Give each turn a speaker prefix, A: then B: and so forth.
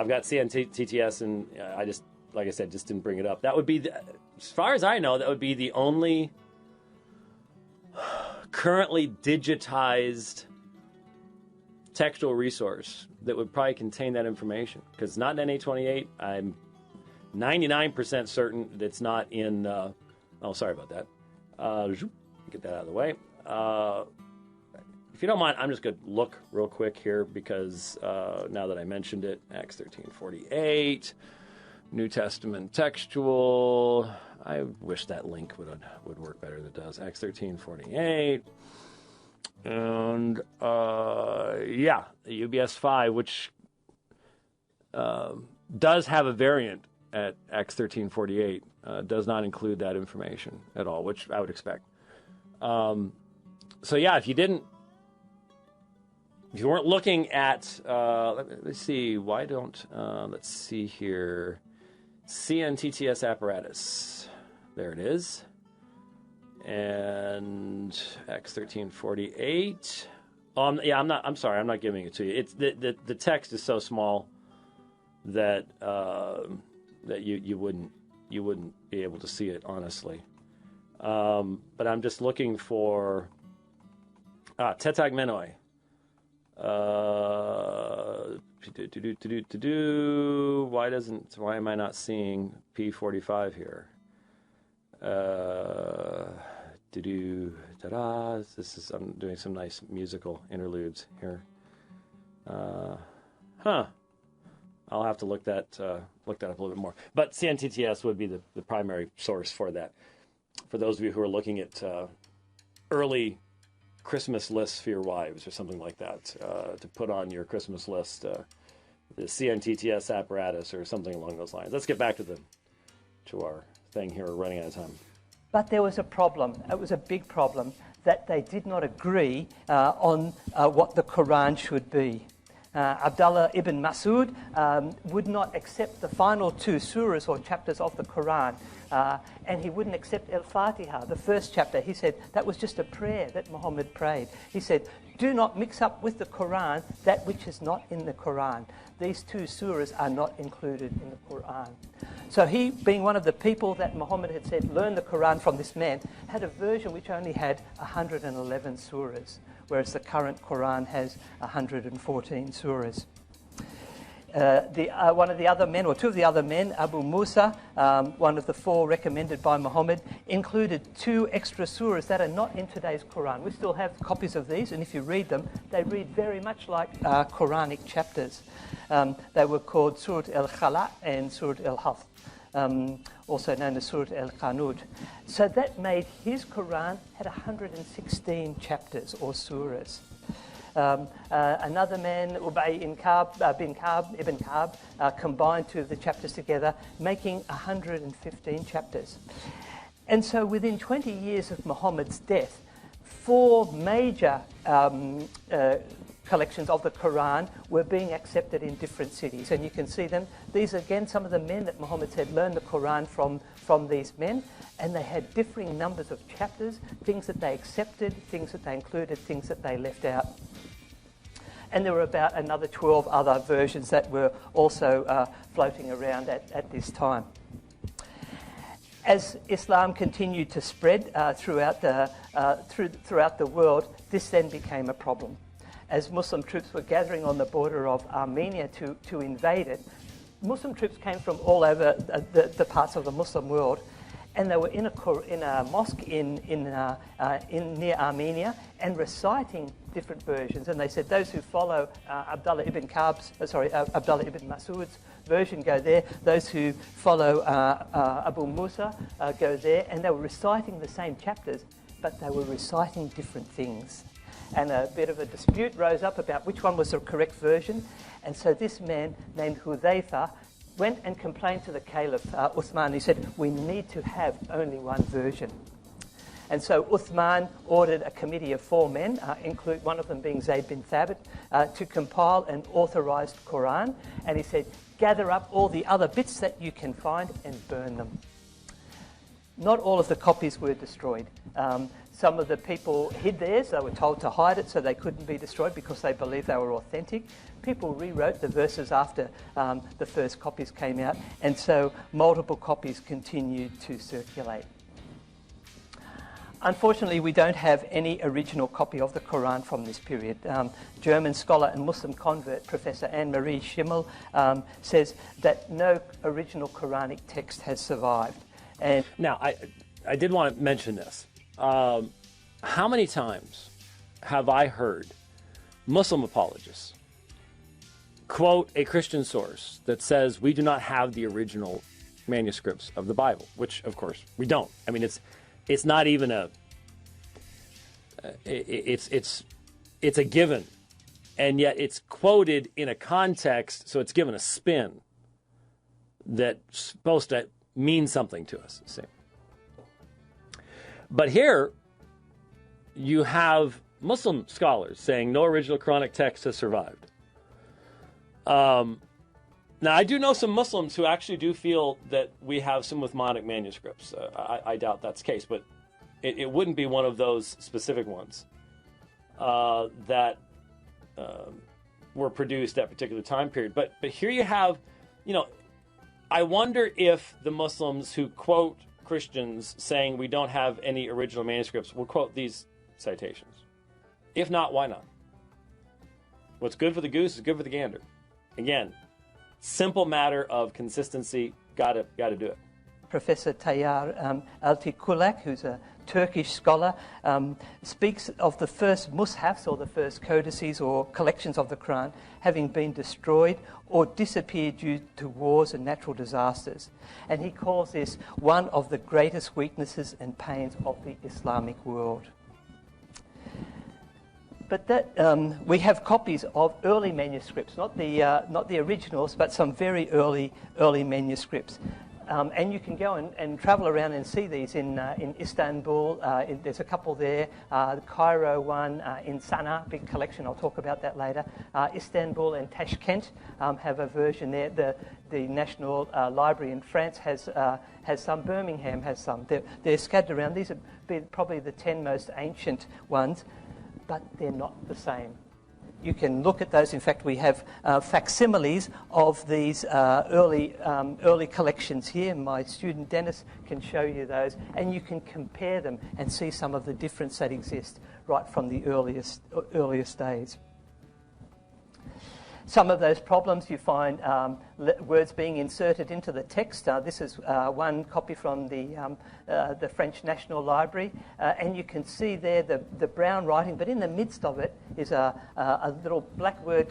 A: I've got CNTTS, and I just, like I said, just didn't bring it up. That would be, as far as I know, that would be the only currently digitized textual resource that would probably contain that information, because it's not in NA28. I'm 99% certain that it's not in, oh, sorry about that. Get that out of the way. If you don't mind, I'm just going to look real quick here, because now that I mentioned it, Acts 13:48, New Testament textual. I wish that link would work better than it does. Acts 13:48. And yeah, the UBS 5, which does have a variant at Acts 13:48, does not include that information at all, which I would expect. So yeah, if you weren't looking at, let's see, why don't, let's see here, CNTTS apparatus. There it is. And Acts 13:48. Yeah, I'm sorry, I'm not giving it to you. It's the text is so small that that you wouldn't be able to see it, honestly. But I'm just looking for tetagmenoi. Why am I not seeing P45 here? I'm doing some nice musical interludes here. I'll have to look that up a little bit more. But CNTTS would be the primary source for that. For those of you who are looking at early Christmas lists for your wives or something like that, to put on your Christmas list, the CNTTS apparatus or something along those lines. Let's get back to our thing here. We're running out of time.
B: But there was a problem. It was a big problem that they did not agree on what the Quran should be. Abdullah ibn Mas'ud would not accept the final 2 surahs or chapters of the Quran, and he wouldn't accept Al-Fatiha, the first chapter. He said that was just a prayer that Muhammad prayed. He said, do not mix up with the Quran that which is not in the Quran. These 2 surahs are not included in the Quran. So he, being one of the people that Muhammad had said, learn the Quran from this man, had a version which only had 111 surahs, whereas the current Quran has 114 surahs. One of the other men, or 2 of the other men, Abu Musa, one of the 4 recommended by Muhammad, included 2 extra surahs that are not in today's Quran. We still have copies of these, and if you read them, they read very much like Quranic chapters. They were called Surat al-Khala and Surat al-Haf, also known as Surat al-Qanud. So that made his Quran had 116 chapters or surahs. Another man, Ubay ibn Ka'b, combined 2 of the chapters together, making 115 chapters. And so within 20 years of Muhammad's death, 4 major collections of the Quran were being accepted in different cities. And you can see them. These are, again, some of the men that Muhammad said learned the Quran from these men. And they had differing numbers of chapters, things that they accepted, things that they included, things that they left out. And there were about another 12 other versions that were also floating around at this time. As Islam continued to spread throughout the world, this then became a problem. As Muslim troops were gathering on the border of Armenia to invade it, Muslim troops came from all over the parts of the Muslim world, and they were in a mosque in near Armenia and reciting different versions. And they said those who follow Abdullah ibn Mas'ud's version go there. Those who follow Abu Musa go there. And they were reciting the same chapters, but they were reciting different things. And a bit of a dispute rose up about which one was the correct version. And so this man named Hudhayfa went and complained to the Caliph Uthman. He said, we need to have only one version. And so Uthman ordered a committee of 4 men, include one of them being Zayd bin Thabit, to compile an authorized Quran. And he said, gather up all the other bits that you can find and burn them. Not all of the copies were destroyed. Some of the people hid theirs. They were told to hide it so they couldn't be destroyed because they believed they were authentic. People rewrote the verses after the first copies came out, and so multiple copies continued to circulate. Unfortunately, we don't have any original copy of the Quran from this period. German scholar and Muslim convert Professor Anne-Marie Schimmel says that no original Quranic text has survived. And
A: now, I did want to mention this. How many times have I heard Muslim apologists quote a Christian source that says we do not have the original manuscripts of the Bible, which, of course, we don't. I mean, it's not even a it's a given, and yet it's quoted in a context, so it's given a spin that's supposed to mean something to us. See, but here you have Muslim scholars saying no original Quranic text has survived. Now, I do know some Muslims who actually do feel that we have some Uthmanic manuscripts. I doubt that's the case, but it wouldn't be one of those specific ones that were produced at a particular time period. But here you have, I wonder if the Muslims who quote Christians saying we don't have any original manuscripts will quote these citations. If not, why not? What's good for the goose is good for the gander. Again, simple matter of consistency. Got to do it.
B: Professor Tayyar Altıkulak, who's a Turkish scholar, speaks of the first mushafs, or the first codices or collections of the Quran, having been destroyed or disappeared due to wars and natural disasters. And he calls this one of the greatest weaknesses and pains of the Islamic world. But that we have copies of early manuscripts, not the originals, but some very early manuscripts. And you can go and travel around and see these in Istanbul. There's a couple there. The Cairo one, in Sana'a, big collection. I'll talk about that later. Istanbul and Tashkent have a version there. The National Library in France has some. Birmingham has some. They're scattered around. These are probably the 10 most ancient ones, but they're not the same. You can look at those. In fact, we have facsimiles of these early collections here. My student Dennis can show you those, and you can compare them and see some of the difference that exists right from the earliest days. Some of those problems you find words being inserted into the text. This is one copy from the French National Library, and you can see there the brown writing, but in the midst of it is a little black word